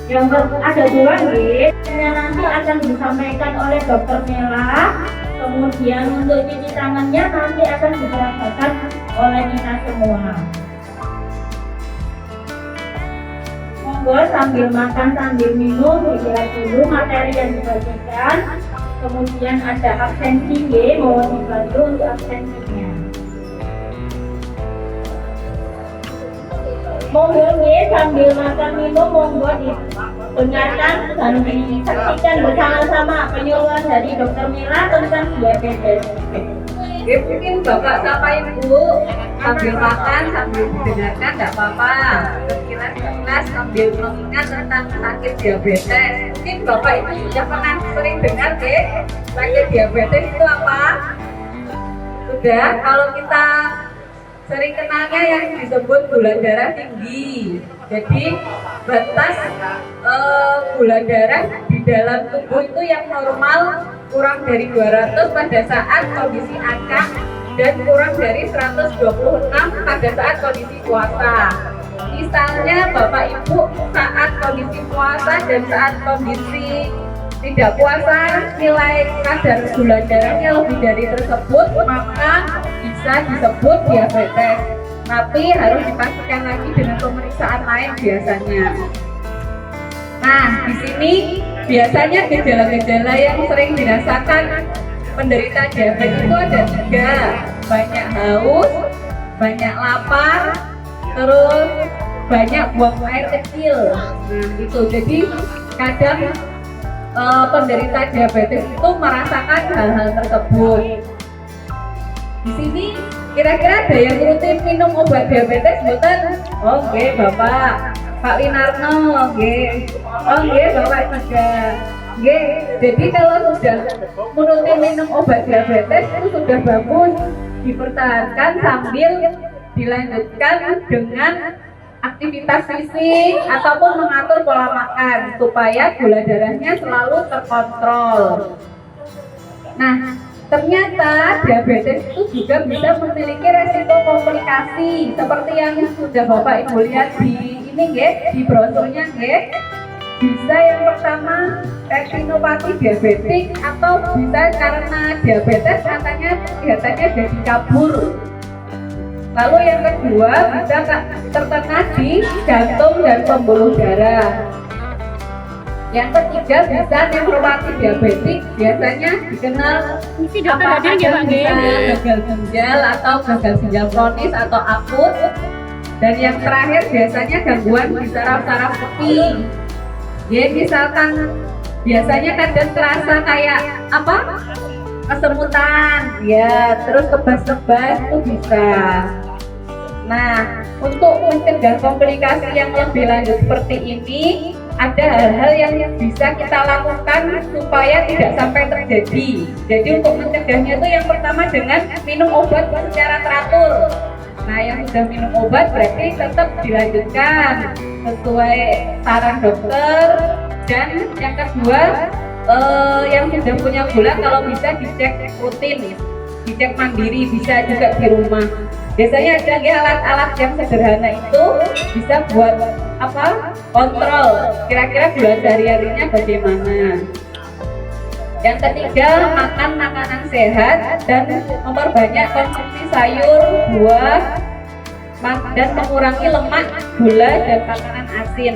Ada dua nih, yang nanti akan disampaikan oleh Dokter Mela. Kemudian untuk cuci tangannya nanti akan diserahkan oleh kita semua. Monggo sambil makan sambil minum dilihat dulu materi yang dibagikan. Kemudian ada absensi ya, mohon dibantu untuk absensinya. Monggo nih sambil makan minum monggo didengarkan dan disaksikan bersama-sama penyuluhan dari Dokter Mila tentang diabetes. Mungkin Bapak sama Ibu sambil makan sambil didengarkan tidak apa-apa. Sekilas sambil mengingat tentang sakit diabetes. Mungkin Bapak Ibu sudah pernah sering dengar sakit diabetes itu apa? Sudah, kalau kita sering kenalnya yang disebut gula darah tinggi. Jadi batas gula darah di dalam tubuh itu yang normal kurang dari 200 pada saat kondisi acak dan kurang dari 126 pada saat kondisi puasa. Misalnya Bapak Ibu saat kondisi puasa dan saat kondisi tidak puasa nilai kadar gula darahnya lebih dari tersebut, maka bisa disebut diabetes. Tapi harus dipastikan lagi dengan pemeriksaan lain biasanya. Nah, di sini biasanya gejala-gejala yang sering dirasakan penderita diabetes itu ada 3, banyak haus, banyak lapar, terus banyak buang air kecil. Nah, itu jadi kadang penderita diabetes itu merasakan hal-hal tersebut. Di sini kira-kira ada yang rutin minum obat diabetes bukan? Oke, Bapak. Pak Linarno, oke. Oke, Bapak juga. Oke, jadi kalau sudah rutin minum obat diabetes itu sudah bagus dipertahankan sambil dilanjutkan dengan aktivitas fisik ataupun mengatur pola makan supaya gula darahnya selalu terkontrol. Nah, ternyata diabetes itu juga bisa memiliki resiko komplikasi seperti yang sudah Bapak Ibu lihat di ini di brosurnya Bisa yang pertama retinopati diabetik atau bisa karena diabetes katanya kelihatannya jadi kabur. Lalu yang kedua bisa terkena di jantung dan pembuluh darah. Yang ketiga bisa nefropati diabetik, biasanya dikenal gagal ginjal atau gagal ginjal kronis atau akut. Dan yang terakhir biasanya gangguan di saraf-saraf keping. Ya misalkan biasanya kadang terasa kayak apa? Kesemutan, ya terus kebas-kebas itu bisa. Nah, untuk mencegah komplikasi yang lebih lanjut seperti ini, ada hal-hal yang bisa kita lakukan supaya tidak sampai terjadi. Jadi untuk mencegahnya itu yang pertama dengan minum obat secara teratur. Nah, yang sudah minum obat berarti tetap dilanjutkan sesuai saran dokter. Dan yang kedua, yang sudah punya gula kalau bisa dicek rutin, dicek mandiri, bisa juga di rumah. Biasanya ada alat-alat yang sederhana itu bisa buat apa? Kontrol kira-kira gula sehari-harinya bagaimana. Yang ketiga, makan makanan sehat dan memperbanyak konsumsi sayur, buah, dan mengurangi lemak, gula, dan makanan asin.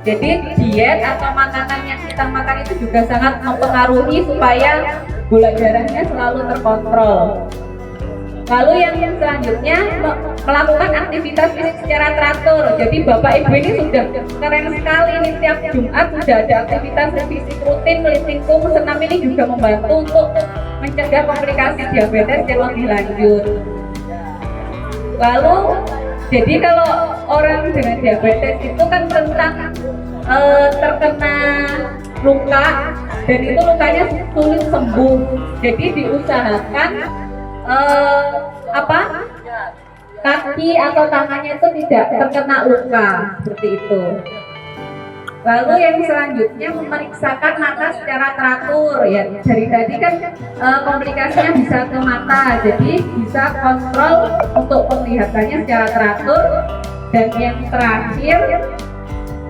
Jadi diet atau makanan yang kita makan itu juga sangat mempengaruhi supaya gula darahnya selalu terkontrol. Lalu yang selanjutnya melakukan aktivitas fisik secara teratur. Jadi Bapak Ibu ini sudah keren sekali nih, tiap Jumat sudah ada aktivitas fisik rutin, lifting-kum, senam ini juga membantu untuk mencegah komplikasi diabetes yang lebih lanjut. Lalu jadi kalau orang dengan diabetes itu kan tentang terkena luka dan itu lukanya sulit sembuh. Jadi diusahakan kaki atau tangannya itu tidak terkena luka seperti itu. Lalu yang selanjutnya memeriksakan mata secara teratur ya. Dari tadi kan komplikasinya bisa ke mata, jadi bisa kontrol untuk penglihatannya secara teratur. Dan yang terakhir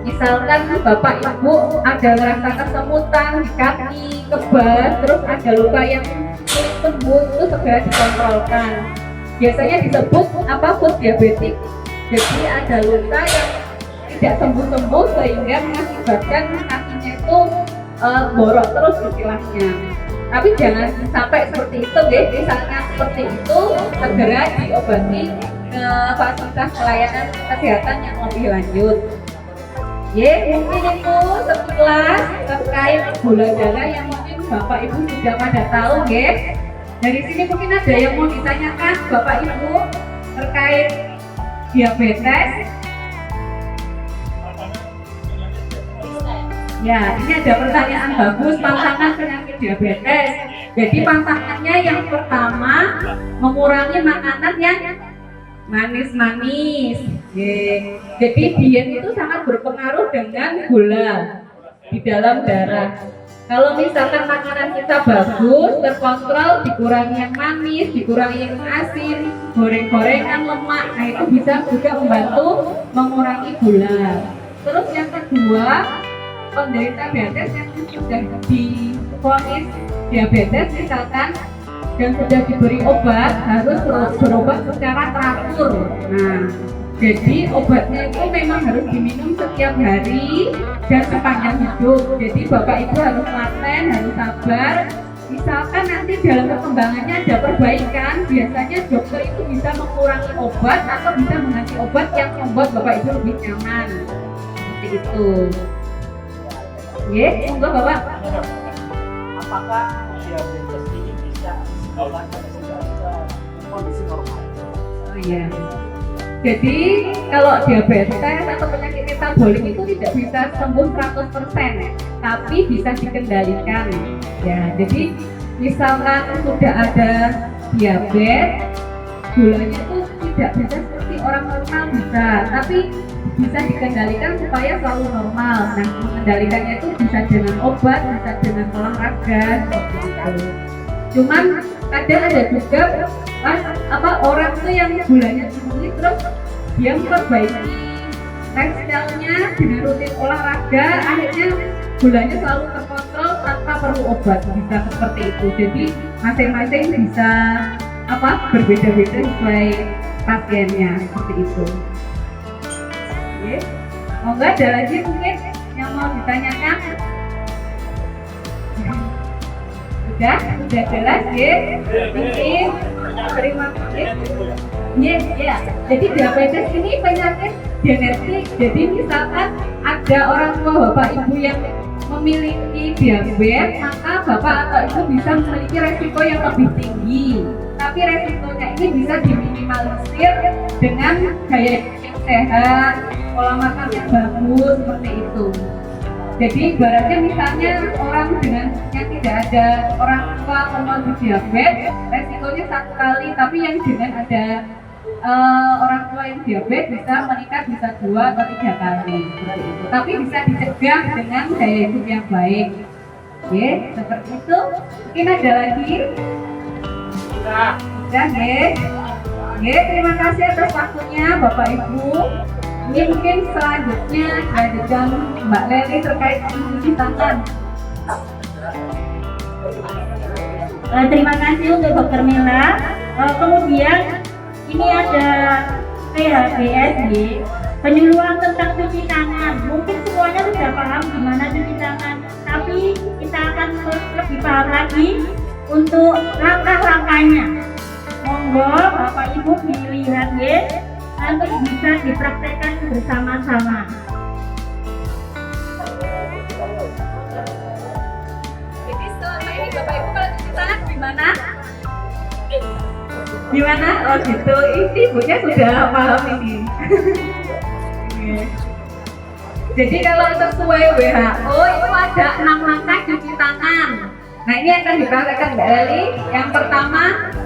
Misalkan Bapak Ibu ada rasa kesemutan di kaki, kebas, terus ada luka yang sulit sembuh, itu segera dikontrolkan. Biasanya disebut apa, food diabetik. Jadi ada luka yang tidak sembuh-sembuh sehingga mengakibatkan kakinya itu borok terus istilahnya. Tapi jangan sampai seperti itu ya. Misalnya seperti itu, segera diobati ke fasilitas pelayanan kesehatan yang lebih lanjut. Mungkin itu sekilas terkait gula darah yang mungkin Bapak Ibu sudah pada tahu ya. Dari sini mungkin ada yang mau ditanyakan Bapak Ibu terkait diabetes. Ya, ini ada pertanyaan bagus, pantangan penyakit diabetes. Jadi pantangannya yang pertama, mengurangi makanan yang manis-manis. Jadi diet itu sangat berpengaruh dengan gula di dalam darah. Kalau misalkan makanan kita bagus, terkontrol, dikurangi yang manis, dikurangi yang asin, goreng-gorengan, lemak, nah itu bisa juga membantu mengurangi gula. Terus yang kedua, penderita diabetes yang sudah divonis diabetes misalkan dan sudah diberi obat harus berobat secara teratur. Nah, jadi obatnya itu memang harus diminum setiap hari dan sepanjang hidup. Jadi Bapak Ibu harus laten, harus sabar. Misalkan nanti dalam perkembangannya ada perbaikan, biasanya dokter itu bisa mengurangi obat atau bisa mengganti obat yang membuat Bapak Ibu lebih nyaman. Seperti itu. Monggo Bapak. Apakah diabetes ini bisa diobatkan secara kondisi normal? Oh iya. Jadi kalau diabetes atau penyakit metabolik itu tidak bisa sembuh 100%, tapi bisa dikendalikan. Ya, jadi misalkan sudah ada diabetes, gulanya itu tidak bisa seperti orang normal bisa, tapi bisa dikendalikan supaya selalu normal. Nah, mengendalikannya itu bisa dengan obat, bisa dengan olahraga, seperti itu. Cuman kadang ada juga orang tuh yang gulanya tinggi terus dia memperbaiki lifestyle-nya dengan rutin olahraga, akhirnya gulanya selalu terkontrol tanpa perlu obat, bisa seperti itu. Jadi masing-masing bisa berbeda-beda sesuai pasiennya, seperti itu. Monggo ada lagi mungkin yang mau ditanyakan? Sudah jelas ya? Mungkin terima kasih. Ya. Jadi diabetes ini penyakit genetik. Jadi misalkan ada orang tua Bapak Ibu yang memiliki diabetes, maka Bapak atau Ibu bisa memiliki resiko yang lebih tinggi. Tapi resikonya ini bisa diminimalisir dengan gaya hidup yang sehat, pola makan yang bagus, seperti itu. Jadi ibaratnya misalnya orang dengan yang tidak ada orang tua mengalami diabetes, resikonya 1 kali, tapi yang dengan ada orang tua yang diabetes bisa meningkat bisa 2 atau 3 kali, seperti itu. Tapi bisa dicegah dengan gaya hidup yang baik. Seperti itu. Mungkin ada lagi? Sudah terima kasih atas waktunya Bapak Ibu. Ini mungkin selanjutnya ada Mbak Leli terkait cuci tangan. Terima kasih untuk Dr. Mela. Kemudian ini ada PHBS, penyuluhan tentang cuci tangan. Mungkin semuanya sudah paham gimana cuci tangan, tapi kita akan lebih paham lagi untuk langkah-langkahnya. Monggo Bapak Ibu dilihat nanti bisa dipraktekkan bersama-sama. Jadi selama ini Bapak Ibu kalau cuci tangan gimana? Gimana? Oh gitu, ini ibunya sudah paham ini. Jadi kalau sesuai WHO itu ada 6 langkah cuci tangan. Nah ini akan dipraktekkan Mbak Leli. Yang pertama,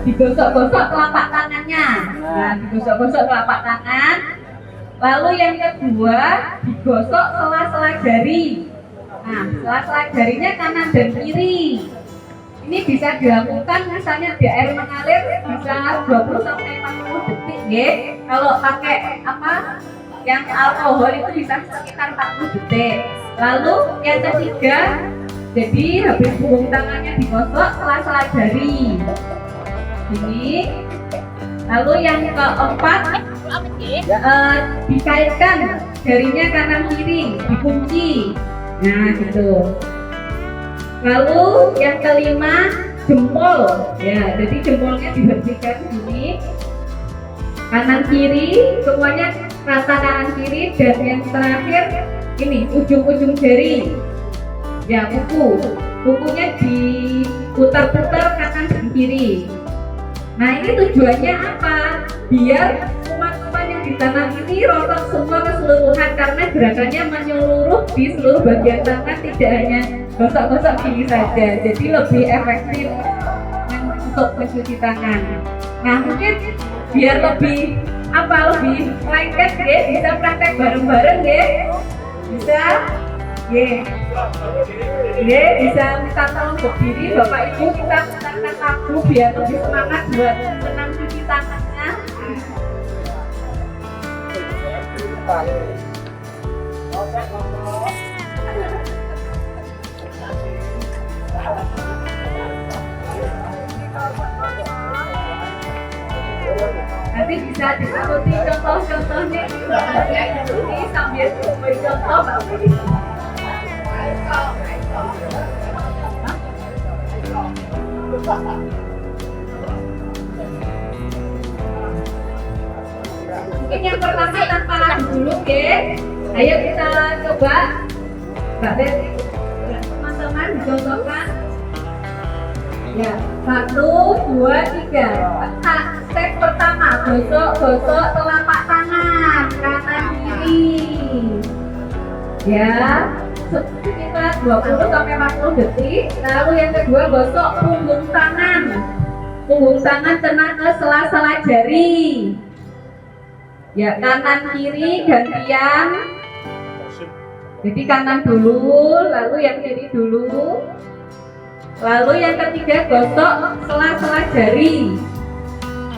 digosok-gosok telapak tangannya. Nah, digosok-gosok telapak tangan. Lalu yang kedua, digosok sela-sela jari. Nah, sela-sela jarinya kanan dan kiri. Ini bisa dilakukan misalnya di air mengalir bisa 20 sampai 40 detik, Kalau pakai yang alkohol itu bisa sekitar 40 detik. Lalu yang ketiga, jadi habis punggung tangannya digosok sela-sela jari. Ini. Lalu yang keempat, dikaitkan jarinya kanan kiri, dikunci. Nah, gitu. Lalu yang kelima, jempol. Ya, jadi jempolnya dibersihkan gini. Kanan kiri, semuanya rata kanan kiri, dan yang terakhir ini ujung-ujung jari. Ya, kukunya diputar-putar kanan dan kiri. Nah, ini tujuannya apa? Biar kuman-kuman yang di tangan ini rontok semua keseluruhan, karena gerakannya menyeluruh di seluruh bagian tangan, tidak hanya gosok-gosok gini saja. Jadi lebih efektif untuk mencuci tangan. Nah, mungkin biar lebih lengket ya, bisa praktek bareng-bareng ya. Bisa? Bisa minta tolong berdiri Bapak Ibu, kita putarkan lagu biar lebih semangat buat senang cuci tangannya. Nanti bisa diikuti contoh-contohnya ini sambil memberi contoh Bapak Ibu. Mungkin yang pertama tanpa lagu dulu ya. Ayo kita coba Mbak Betty dan teman-teman dicontohkan. Ya, 1, 2, 3. Step pertama, gosok telapak tangan kanan kiri. Ya, sekitar 20-40 detik. Lalu yang kedua, gosok punggung tangan. Punggung tangan kena ke sela-sela jari. Ya, kanan kiri gantian. Jadi kanan dulu, lalu yang kiri dulu. Lalu yang ketiga, gosok sela-sela jari.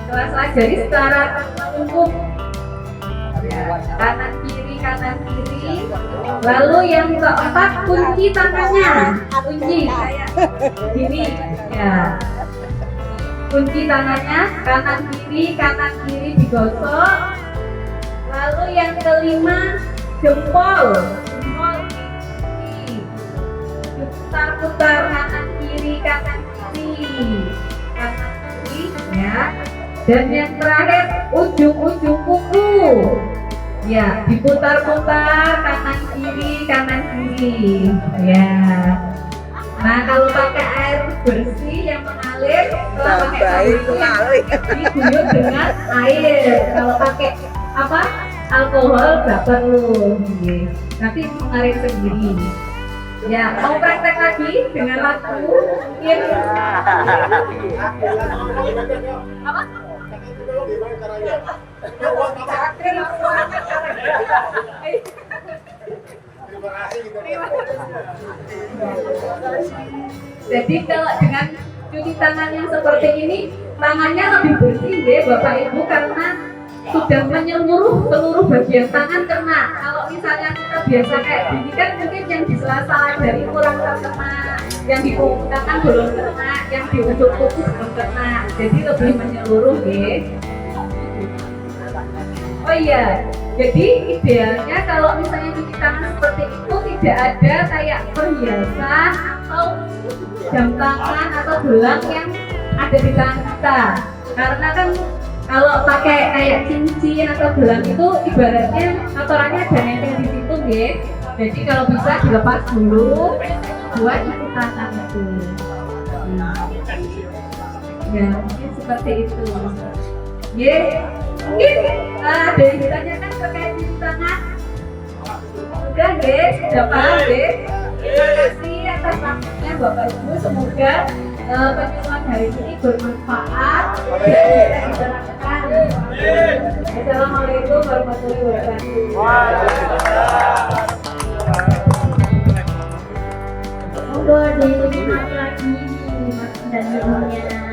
Sela-sela jari secara umum. Ya, kanan kiri. Lalu yang keempat, kunci tangannya. Kunci kayak gini. Ya. Kunci tangannya kanan kiri digosok. Lalu yang kelima, jempol ini putar-putar kanan kiri ya. Dan yang terakhir, ujung-ujung kuku ya, diputar-putar kanan kiri ya. Nah, kalau pakai air bersih yang mengalir, setelah pakai sabun itu diguyur dengan air. Kalau pakai alkohol nggak perlu, nanti mengalir sendiri. Ya, mau praktek lagi dengan lagu mungkin Jadi kalau dengan cuci tangan yang seperti ini, tangannya lebih bersih ya Bapak Ibu, karena sudah menyeluruh seluruh bagian tangan kena. Kalau misalnya kita biasa kayak gini kan mungkin yang di sela-sela jari kurang terkena, yang di punggung tangan belum kena, yang di ujung kuku belum kena. Jadi lebih menyeluruh ya. Oh iya, jadi idealnya kalau misalnya cuci tangan seperti itu tidak ada kayak perhiasan atau jam tangan atau gelang yang ada di tangan kita. Karena kan kalau pakai kayak cincin atau gelang itu ibaratnya kotorannya ada nempel di situ ya. Jadi kalau bisa dilepas dulu buat cuci tangan itu. Ya mungkin seperti itu. Mungkin ada yang ditanyakan terkait cuci tangan. Sudah sudah paham Terima kasih atas waktunya Bapak Ibu. Semoga penyuluhan hari ini bermanfaat dan bisa diterapkan. Assalamualaikum warahmatullahi wabarakatuh. Monggo diikuti lagi Mas dan Ibunya.